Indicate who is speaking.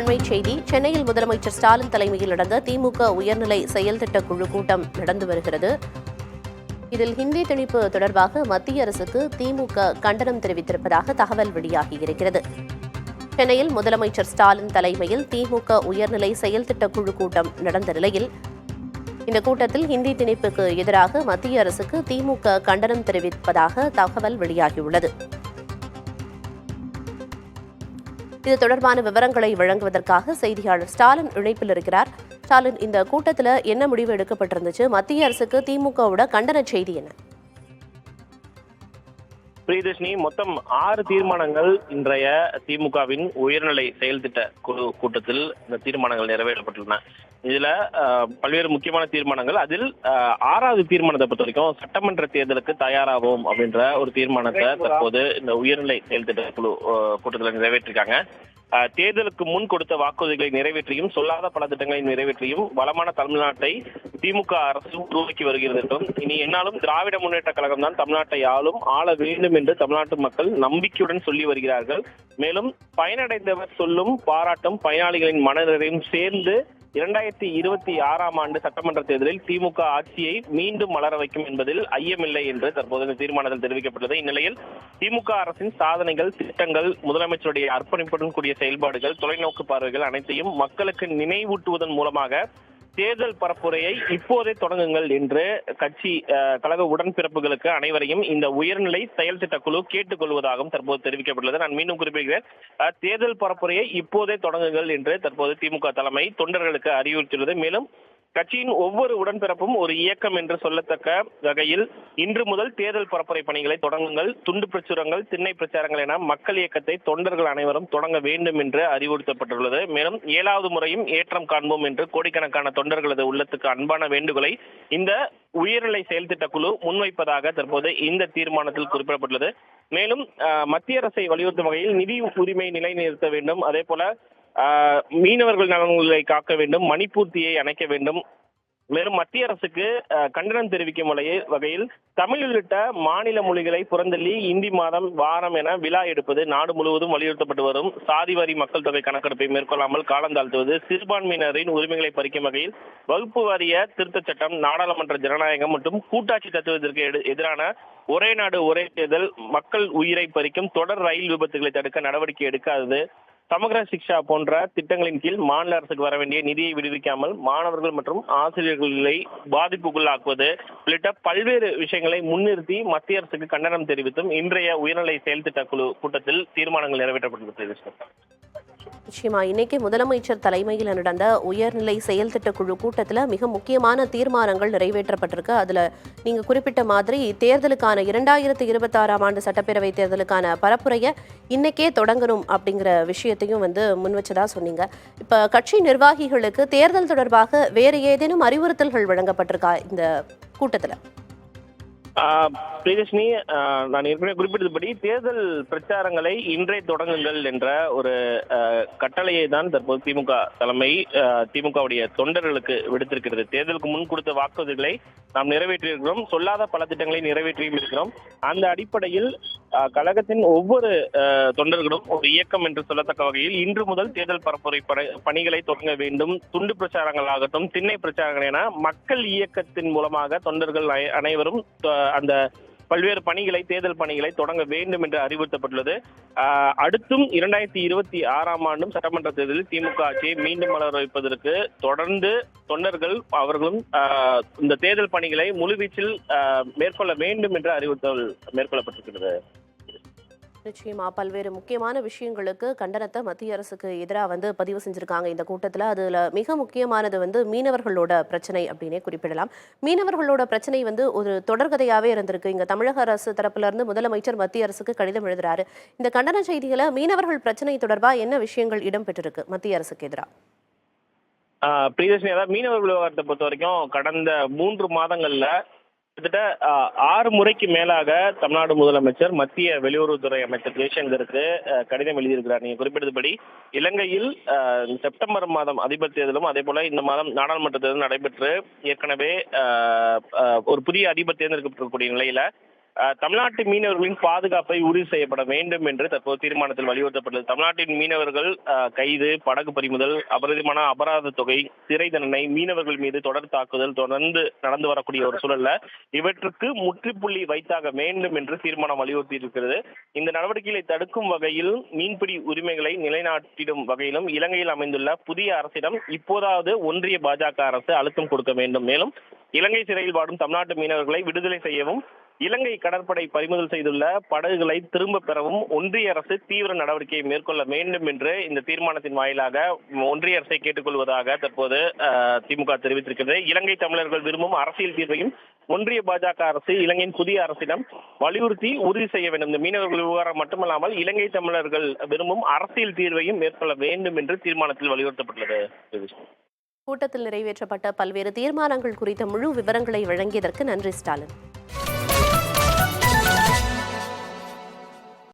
Speaker 1: அண்மைச் செய்தி. சென்னையில் முதலமைச்சர் ஸ்டாலின் தலைமையில் நடந்த திமுக உயர்நிலை செயல்திட்ட குழு கூட்டம் நடந்து வருகிறது. இதில் ஹிந்தி திணிப்பு தொடர்பாக மத்திய அரசுக்கு திமுக கண்டனம் தெரிவித்திருப்பதாக தகவல் வெளியாகியிருக்கிறது. சென்னையில் முதலமைச்சர் ஸ்டாலின் தலைமையில் திமுக உயர்நிலை செயல்திட்ட குழு கூட்டம் நடந்த நிலையில் இந்த கூட்டத்தில் ஹிந்தி திணிப்புக்கு எதிராக மத்திய அரசுக்கு திமுக கண்டனம் தெரிவிப்பதாக தகவல் வெளியாகியுள்ளது. இது தொடர்பான விவரங்களை வழங்குவதற்காக செய்தியாளர் ஸ்டாலின் இணைப்பில் இருக்கிறார். ஸ்டாலின், இந்த கூட்டத்தில் என்ன முடிவு எடுக்கப்பட்டிருந்துச்சு? மத்திய அரசுக்கு திமுகவோட கண்டன செய்தி என்ன?
Speaker 2: பிரியதர்ஷினி, மொத்தம் 6 தீர்மானங்கள் இன்றைய திமுகவின் உயர்நிலை செயல்திட்ட குழு கூட்டத்தில் இந்த தீர்மானங்கள் நிறைவேற்றப்பட்டுள்ளன. இதுல பல்வேறு முக்கியமான தீர்மானங்கள். அதில் 6வது தீர்மானத்தை பொறுத்த வரைக்கும் சட்டமன்ற தேர்தலுக்கு தயாராகும் அப்படின்ற ஒரு தீர்மானத்தை தற்போது இந்த உயர்நிலை செயல்திட்ட குழு கூட்டத்தில் நிறைவேற்றிருக்காங்க. தேர்தலுக்கு முன் கொடுத்த வாக்குறுதிகளை நிறைவேற்றியும் சொல்லாத பல திட்டங்களை நிறைவேற்றியும் வளமான தமிழ்நாட்டை திமுக அரசு உருவாக்கி வருகிறது என்றும் இனி என்னாலும் திராவிட முன்னேற்ற கழகம் தான் தமிழ்நாட்டை ஆள வேண்டும் என்று தமிழ்நாட்டு மக்கள் நம்பிக்கையுடன் சொல்லி வருகிறார்கள். மேலும் பயனடைந்தவர் சொல்லும் பாராட்டும் பயனாளிகளின் மனநிறைவும் சேர்ந்து 2026ஆம் ஆண்டு சட்டமன்ற தேர்தலில் திமுக ஆட்சியை மீண்டும் மலர வைக்கும் என்பதில் ஐயமில்லை என்று தற்போது இந்த தீர்மானத்தில் தெரிவிக்கப்பட்டது. இந்நிலையில் திமுக அரசின் சாதனைகள், திட்டங்கள், முதலமைச்சருடைய அர்ப்பணிப்புடன் கூடிய செயல்பாடுகள், தொலைநோக்கு பார்வைகள் அனைத்தையும் மக்களுக்கு நினைவூட்டுவதன் மூலமாக தேர்தல் பரப்புரையை இப்போதே தொடங்குங்கள் என்று கட்சி கழக உடன்பிறப்புகளுக்கு அனைவரையும் இந்த உயர்நிலை செயல் திட்ட குழு கேட்டுக் கொள்வதாகவும் தற்போது தெரிவிக்கப்பட்டுள்ளது. நான் மீண்டும் குறிப்பிடுகிறேன், தேர்தல் பரப்புரையை இப்போதே தொடங்குங்கள் என்று தற்போது திமுக தலைமை தொண்டர்களுக்கு அறிவுறுத்தியுள்ளது. மேலும் கட்சியின் ஒவ்வொரு உடன்பிறப்பும் ஒரு இயக்கம் என்று சொல்லத்தக்க வகையில் இன்று முதல் தேர்தல் பரப்புரை பணிகளை தொடங்குங்கள், துண்டு பிரச்சுரங்கள், திண்ணை பிரச்சாரங்கள் என மக்கள் இயக்கத்தை தொண்டர்கள் அனைவரும் தொடங்க வேண்டும் என்று அறிவுறுத்தப்பட்டுள்ளது. மேலும் 7வது முறையும் ஏற்றம் காண்போம் என்று கோடிக்கணக்கான தொண்டர்களது உள்ளத்துக்கு அன்பான வேண்டுகோளை இந்த உயர்நிலை செயல்திட்ட குழு முன்வைப்பதாக தற்போது இந்த தீர்மானத்தில் குறிப்பிடப்பட்டுள்ளது. மேலும் மத்திய அரசை வலியுறுத்தும் வகையில் நிதி உரிமை நிலைநிறுத்த வேண்டும், அதே போல மீனவர்கள் நலன்களை காக்க வேண்டும், மணிப்பூர்த்தியை அணைக்க வேண்டும். மேலும் மத்திய அரசுக்கு கண்டனம் தெரிவிக்கும் வகையில் தமிழ் உள்ளிட்ட மாநில மொழிகளை புறந்தள்ளி இந்தி மாதம் வாரம் என விழா எடுப்பது, நாடு முழுவதும் வலியுறுத்தப்பட்டு வரும் சாதிவாரி மக்கள் தொகை கணக்கெடுப்பை மேற்கொள்ளாமல் காலந்தாழ்த்துவது, சிறுபான்மையினரின் உரிமைகளை பறிக்கும் வகையில் வகுப்பு வாரிய திருத்தச் சட்டம், நாடாளுமன்ற ஜனநாயகம் மற்றும் கூட்டாட்சி தத்துவத்திற்கு எதிரான ஒரே நாடு ஒரே தேர்தல், மக்கள் உயிரை பறிக்கும் தொடர் ரயில் விபத்துகளை தடுக்க நடவடிக்கை எடுக்காதது, சமகர சிக்ஷா போன்ற திட்டங்களின் கீழ் மாநில அரசுக்கு வர வேண்டிய நிதியை விடுவிக்காமல் மாணவர்கள் மற்றும் ஆசிரியர்களை பாதிப்புக்குள்ளாக்குவது உள்ளிட்ட பல்வேறு விஷயங்களை முன்னிறுத்தி மத்திய அரசுக்கு கண்டனம் தெரிவித்தும் இன்றைய உயர்நிலை செயல்திட்ட குழு கூட்டத்தில் தீர்மானங்கள் நிறைவேற்றப்பட்டுள்ளது.
Speaker 1: நிச்சயமா, இன்னைக்கு முதலமைச்சர் தலைமையில் நடந்த உயர்நிலை செயல்திட்ட குழு கூட்டத்தில் மிக முக்கியமான தீர்மானங்கள் நிறைவேற்றப்பட்டிருக்கு. அதுல நீங்க குறிப்பிட்ட மாதிரி தேர்தலுக்கான 2026ஆம் ஆண்டு சட்டப்பேரவை தேர்தலுக்கான பரப்புரையை இன்னைக்கே தொடங்கணும் அப்படிங்கிற விஷயத்தையும் முன் வச்சதா சொன்னீங்க. இப்ப கட்சி நிர்வாகிகளுக்கு தேர்தல் தொடர்பாக வேறு ஏதேனும் அறிவுறுத்தல்கள் வழங்கப்பட்டிருக்கா இந்த கூட்டத்துல?
Speaker 2: பிரியதர்ஷினி, நான் ஏற்கனவே குறிப்பிட்டபடி தேர்தல் பிரச்சாரங்களை இன்றே தொடங்குங்கள் என்ற ஒரு கட்டளையை தான் தற்போது திமுக தலைமை திமுகவுடைய தொண்டர்களுக்கு விடுத்திருக்கிறது. தேர்தலுக்கு முன் கொடுத்த வாக்குறுதிகளை நாம் நிறைவேற்றியிருக்கிறோம், சொல்லாத பல திட்டங்களை நிறைவேற்றியும் இருக்கிறோம். அந்த அடிப்படையில் கழகத்தின் ஒவ்வொரு தொண்டர்களும் ஒரு இயக்கம் என்று சொல்லத்தக்க வகையில் இன்று முதல் தேர்தல் பரப்புரை பணிகளை தொடங்க வேண்டும். துண்டு பிரச்சாரங்கள் ஆகட்டும், திண்ணை பிரச்சாரங்கள் என மக்கள் இயக்கத்தின் மூலமாக தொண்டர்கள் அனைவரும் அந்த பல்வேறு தேர்தல் பணிகளை தொடங்க வேண்டும் என்று அறிவுறுத்தப்பட்டுள்ளது. அடுத்தும் 2026ஆம் ஆண்டும் சட்டமன்ற தேர்தலில் திமுக ஆட்சியை மீண்டும் மலர வைப்பதற்கு தொடர்ந்து தொண்டர்கள் அவர்களும் இந்த தேர்தல் பணிகளை முழுவீச்சில் மேற்கொள்ள வேண்டும் என்ற அறிவுறுத்தல் மேற்கொள்ளப்பட்டிருக்கிறது.
Speaker 1: நிச்சயமா, பல்வேறு முக்கியமான விஷயங்களுக்கு கண்டனத்தை மத்திய அரசுக்கு எதிராக பதிவு செஞ்சிருக்காங்க இந்த கூட்டத்தில். அதுல மிக முக்கியமானது மீனவர்களோட பிரச்சனை அப்படின்னே குறிப்பிடலாம். மீனவர்களோட பிரச்சனை ஒரு தொடர்கதையாவே இருந்திருக்கு. இங்க தமிழக அரசு தரப்புல இருந்து முதலமைச்சர் மத்திய அரசுக்கு கடிதம் எழுதுறாரு. இந்த கண்டன செய்திகளை மீனவர்கள் பிரச்சனை தொடர்பா என்ன விஷயங்கள் இடம்பெற்றிருக்கு மத்திய அரசுக்கு எதிராக?
Speaker 2: பிரியதர்ஷினி, அதாவது மீனவர்கள் விவகாரத்தை பொறுத்த வரைக்கும் கடந்த 3 மாதங்கள்ல கிட்டத்தட்ட 6 முறைக்கு மேலாக தமிழ்நாடு முதலமைச்சர் மத்திய வெளியுறவுத்துறை அமைச்சர் ஜெய்சங்கருக்கு கடிதம் எழுதியிருக்கிறார். நீங்க குறிப்பிட்டபடி இலங்கையில் செப்டம்பர் மாதம் அதிபர் தேர்தலும் அதே போல இந்த மாதம் நாடாளுமன்ற தேர்தலும் நடைபெற்று ஏற்கனவே ஒரு புதிய அதிபர் தேர்ந்தெடுக்கப்பட்டிருக்கக்கூடிய நிலையில தமிழ்நாட்டு மீனவர்களின் பாதுகாப்பை உறுதி செய்யப்பட வேண்டும் என்று தற்போது தீர்மானத்தில் வலியுறுத்தப்பட்டது. தமிழ்நாட்டின் மீனவர்கள் கைது, படகு பறிமுதல், அபரிதமான அபராத தொகை, சிறை தண்டனை, மீனவர்கள் மீது தொடர் தாக்குதல் தொடர்ந்து நடந்து வரக்கூடிய ஒரு சூழல்ல இவற்றுக்கு முற்றுப்புள்ளி வைத்தாக வேண்டும் என்று தீர்மானம் வலியுறுத்தி இருக்கிறது. இந்த நடவடிக்கைகளை தடுக்கும் வகையில் மீன்பிடி உரிமைகளை நிலைநாட்டிடும் வகையிலும் இலங்கையில் அமைந்துள்ள புதிய அரசிடம் இப்போதாவது ஒன்றிய பாஜக அரசு அழுத்தம் கொடுக்க வேண்டும். மேலும் இலங்கை சிறையில் வாடும் தமிழ்நாட்டு மீனவர்களை விடுதலை செய்யவும், இலங்கை கடற்படை பறிமுதல் செய்துள்ள படகுகளை திரும்ப பெறவும் ஒன்றிய அரசு தீவிர நடவடிக்கையை மேற்கொள்ள வேண்டும் என்று இந்த தீர்மானத்தின் வாயிலாக ஒன்றிய அரசை கேட்டுக்கொள்வதாக தற்போது திமுக தெரிவித்திருக்கிறது. இலங்கை தமிழர்கள் விரும்பும் அரசியல் தீர்வையும் ஒன்றிய பாஜக அரசு இலங்கையின் புதிய அரசிடம் வலியுறுத்தி உறுதி செய்ய வேண்டும். இந்த மீனவர்கள் விவகாரம் மட்டுமல்லாமல் இலங்கை தமிழர்கள் விரும்பும் அரசியல் தீர்வையும் மேற்கொள்ள வேண்டும் என்று தீர்மானத்தில் வலியுறுத்தப்பட்டுள்ளது.
Speaker 1: கூட்டத்தில் நிறைவேற்றப்பட்ட பல்வேறு தீர்மானங்கள் குறித்த முழு விவரங்களை வழங்கியதற்கு நன்றி ஸ்டாலின்.